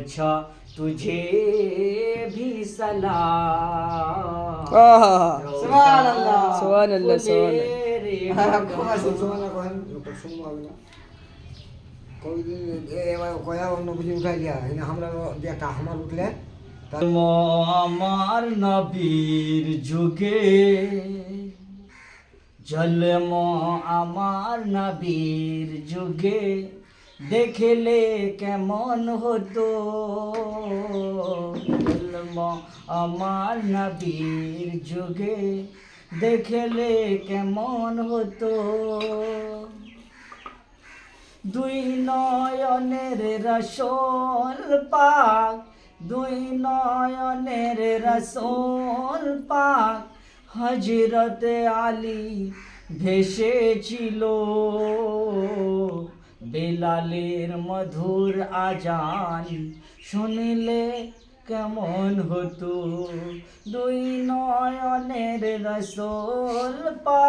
पहुँचा तुझे भी सलाम। সুবহান আল্লাহ সুবহান আল্লাহ সুবহান रे খুব আসুন সুবহান করেন লোকের শুনবো হবে না কয়দিন এবার কয়া অন্য বুঝি উঠাই দিয়া আমরা যে একটা হামার উঠলে আমার নবীর যুগে জন্ম আমার নবীর যুগে দেখলে কেমন হতো, জন্ম আমার নবীর যুগে দেখলে কেমন হতো। দুই নয়নের রসুল পাক, দুই নয়নের রসুল পাক হযরত আলী ভেসেছিল, বেলালের মধুর আজান শুনলে কেমন হতো। দুই নয়নের রসুল পাক